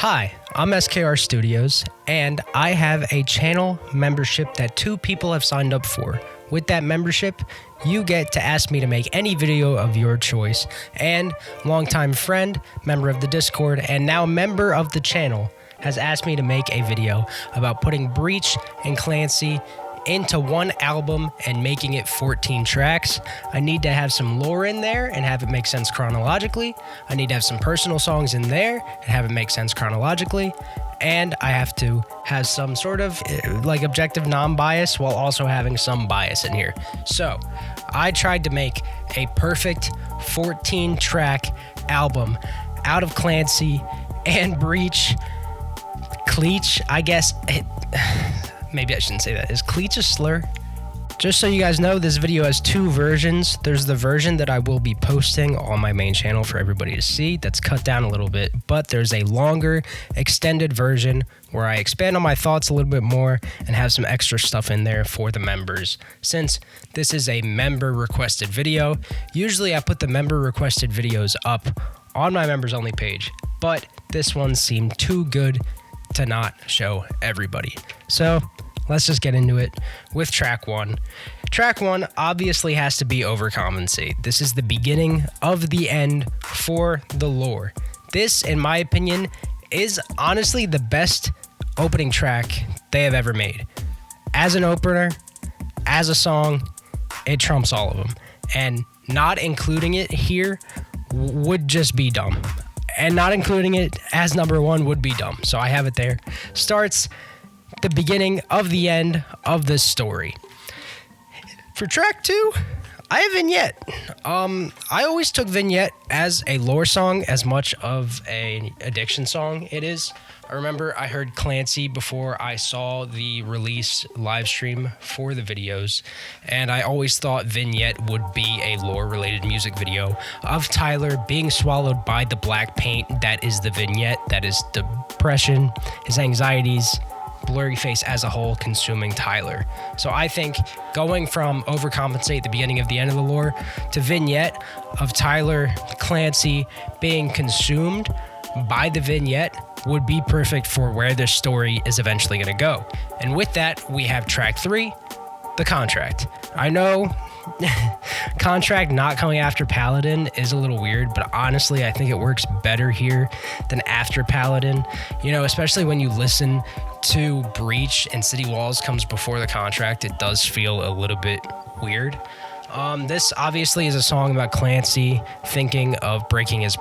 Hi, I'm SKR Studios, and I have a channel membership that 2 people have signed up for. With that membership, you get to ask me to make any video of your choice, and longtime friend, member of the Discord, and now member of the channel has asked me to make a video about putting Breach and Clancy into one album and making it 14 tracks. I need to have some lore in there and have it make sense chronologically. I need to have some personal songs in there and have it make sense chronologically. And I have to have some sort of like objective non-bias while also having some bias in here. So I tried to make a perfect 14 track album out of Clancy and Breach. Cleach, I guess. Maybe I shouldn't say that. Is Cleach a slur? Just so you guys know, this video has 2 versions. There's the version that I will be posting on my main channel for everybody to see. That's cut down a little bit, but there's a longer, extended version where I expand on my thoughts a little bit more and have some extra stuff in there for the members. Since this is a member-requested video, usually I put the member-requested videos up on my members-only page, but this one seemed too good to not show everybody. So let's just get into it with track 1. Track 1 obviously has to be Overcompensate. This is the beginning of the end for the lore. This, in my opinion, is honestly the best opening track they have ever made. As an opener, as a song, it trumps all of them. And not including it here would just be dumb. And not including it as number 1 would be dumb. So I have it there. Starts the beginning of the end of this story. For track 2, I have Vignette. I always took Vignette as a lore song as much of an addiction song it is. I remember I heard Clancy before I saw the release live stream for the videos, and I always thought Vignette would be a lore-related music video of Tyler being swallowed by the black paint that is the vignette, that is depression, his anxieties, blurry face as a whole consuming Tyler. So I think going from Overcompensate, the beginning of the end of the lore, to Vignette of Tyler Clancy being consumed by the vignette would be perfect for where this story is eventually going to go. And with that, we have track 3, The Contract. I know Contract not coming after Paladin is a little weird, but honestly, I think it works better here than after Paladin. You know, especially when you listen to Breach and City Walls comes before The Contract, it does feel a little bit weird. This obviously is a song about Clancy thinking of breaking his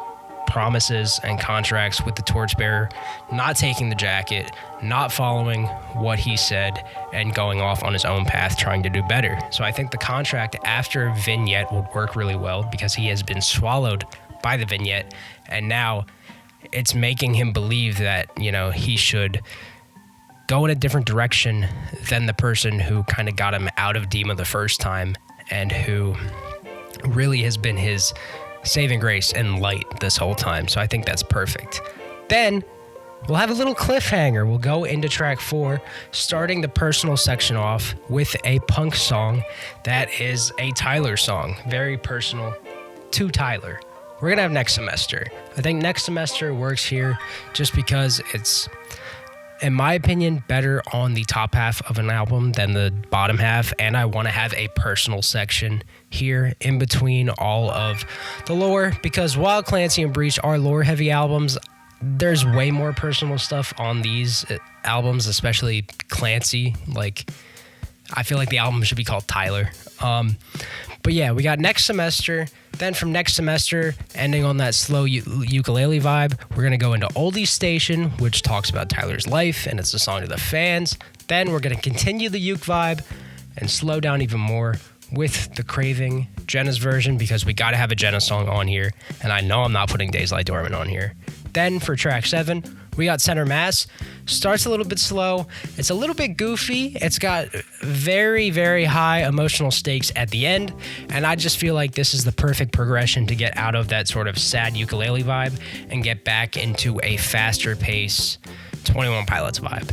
promises and contracts with the Torchbearer, not taking the jacket, not following what he said, and going off on his own path trying to do better. So I think The Contract after Vignette would work really well because he has been swallowed by the vignette, and now it's making him believe that, you know, he should go in a different direction than the person who kind of got him out of Dima the first time and who really has been his saving grace and light this whole time. So I think that's perfect. Then we'll have a little cliffhanger. We'll go into track 4, starting the personal section off with a punk song that is a Tyler song, very personal to Tyler. We're going to have Next Semester. I think Next Semester works here just because it's, in my opinion, better on the top half of an album than the bottom half, and I want to have a personal section here in between all of the lore, because while Clancy and Breach are lore-heavy albums, there's way more personal stuff on these albums, especially Clancy. Like, I feel like the album should be called Tyler. But yeah, we got Next Semester. Then from Next Semester, ending on that slow ukulele vibe, we're going to go into Oldie Station, which talks about Tyler's life, and it's a song to the fans. Then we're going to continue the uke vibe and slow down even more with the Craving, Jenna's version, because we got to have a Jenna song on here, and I know I'm not putting Days Lie Dormant on here. Then for track 7, we got Center Mass. Starts a little bit slow. It's a little bit goofy. It's got very, very high emotional stakes at the end, and I just feel like this is the perfect progression to get out of that sort of sad ukulele vibe and get back into a faster pace 21 Pilots vibe.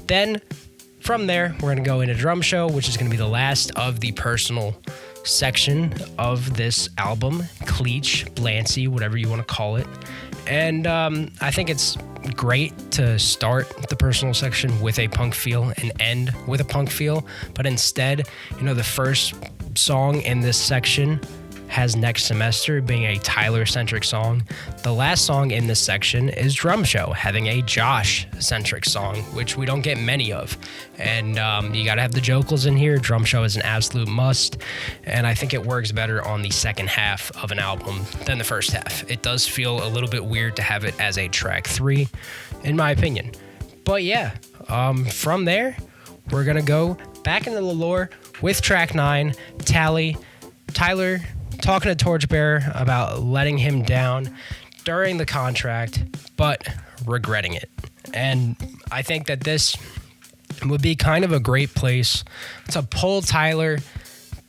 Then from there, we're going to go into Drum Show, which is going to be the last of the personal section of this album, Clancy, whatever you want to call it. And I think it's great to start the personal section with a punk feel and end with a punk feel. But instead, the first song in this section has Next Semester being a Tyler-centric song. The last song in this section is Drum Show, having a Josh-centric song, which we don't get many of. And you gotta have the Jokels in here. Drum Show is an absolute must, and I think it works better on the second half of an album than the first half. It does feel a little bit weird to have it as a track 3, in my opinion. But yeah, from there, we're gonna go back into the lore with track 9, Tyler talking to Torchbearer about letting him down during the contract, but regretting it. And I think that this would be kind of a great place to pull Tyler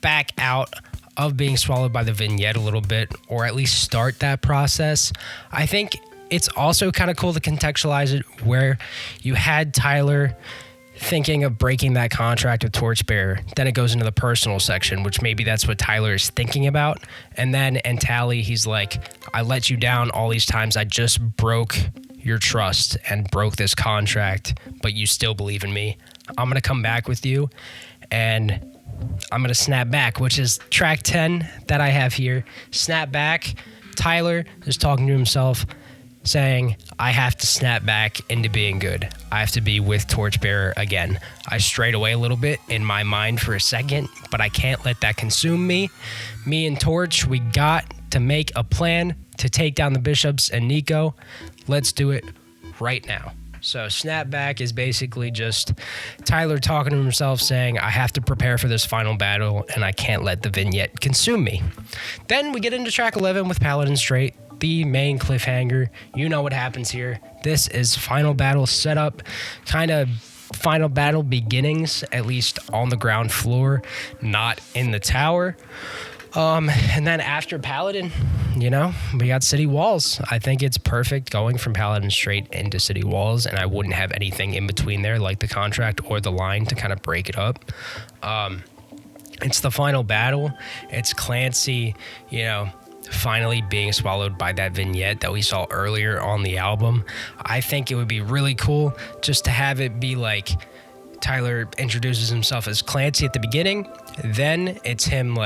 back out of being swallowed by the vignette a little bit, or at least start that process. I think it's also kind of cool to contextualize it where you had Tyler thinking of breaking that contract with Torchbearer. Then it goes into the personal section, which maybe that's what Tyler is thinking about. And then in Tally, he's like, I let you down all these times. I just broke your trust and broke this contract, but you still believe in me. I'm going to come back with you and I'm going to snap back, which is track 10 that I have here. Snap back. Tyler is talking to himself, saying, I have to snap back into being good. I have to be with Torchbearer again. I strayed away a little bit in my mind for a second, but I can't let that consume me. Me and Torch, we got to make a plan to take down the Bishops and Nico. Let's do it right now. So Snapback is basically just Tyler talking to himself saying, I have to prepare for this final battle and I can't let the vignette consume me. Then we get into track 11 with Paladin Straight, the main cliffhanger. You know what happens here. This is final battle setup, kind of final battle beginnings, at least on the ground floor, not in the tower. And then after Paladin, we got City Walls. I think it's perfect going from Paladin straight into City Walls, and I wouldn't have anything in between there like the contract or the line to kind of break it up. It's the final battle. It's Clancy, finally being swallowed by that vignette that we saw earlier on the album. I think it would be really cool just to have it be like Tyler introduces himself as Clancy at the beginning, then it's him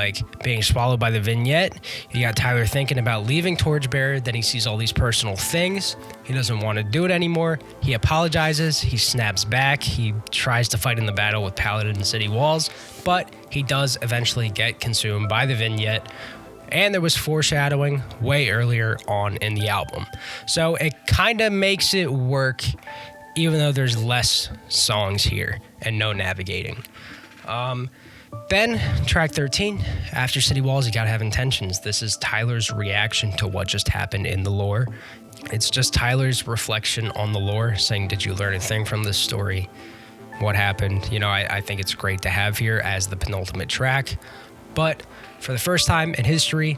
being swallowed by the vignette. You got Tyler thinking about leaving Torchbearer, then he sees all these personal things. He doesn't want to do it anymore. He apologizes, he snaps back, he tries to fight in the battle with Paladin and City Walls, but he does eventually get consumed by the vignette. And there was foreshadowing way earlier on in the album. So it kind of makes it work, even though there's less songs here and no navigating. Then, track 13, after City Walls, you gotta have Intentions. This is Tyler's reaction to what just happened in the lore. It's just Tyler's reflection on the lore, saying, did you learn a thing from this story? What happened? I think it's great to have here as the penultimate track. But for the first time in history,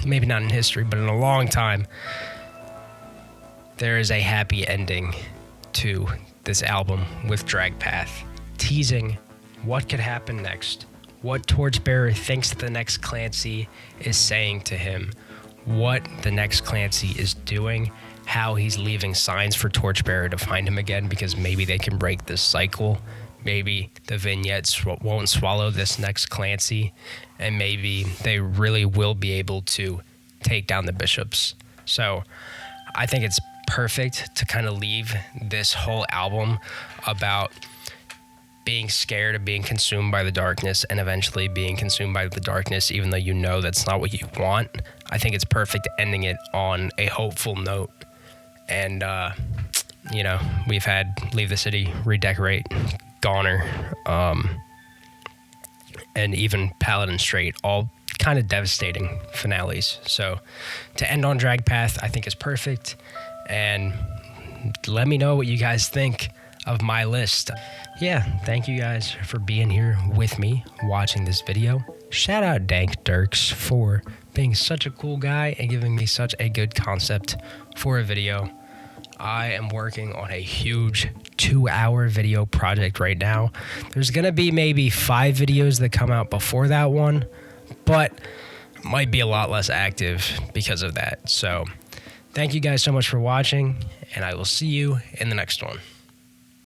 maybe not in history, but in a long time, there is a happy ending to this album with Drag Path, teasing what could happen next, what Torchbearer thinks the next Clancy is saying to him, what the next Clancy is doing, how he's leaving signs for Torchbearer to find him again, because maybe they can break this cycle. Maybe the vignettes won't swallow this next Clancy, and maybe they really will be able to take down the Bishops. So I think it's perfect to kind of leave this whole album about being scared of being consumed by the darkness and eventually being consumed by the darkness, even though that's not what you want. I think it's perfect ending it on a hopeful note. And, we've had Leave the City, Redecorate, Goner, and even Paladin Straight, all kind of devastating finales. So to end on Drag Path, I think is perfect. And let me know what you guys think of my list. Yeah, thank you guys for being here with me watching this video. Shout out DANKDURKS for being such a cool guy and giving me such a good concept for a video. I am working on a huge 2-hour video project right now. There's going to be maybe 5 videos that come out before that one, but might be a lot less active because of that. So thank you guys so much for watching, and I will see you in the next one.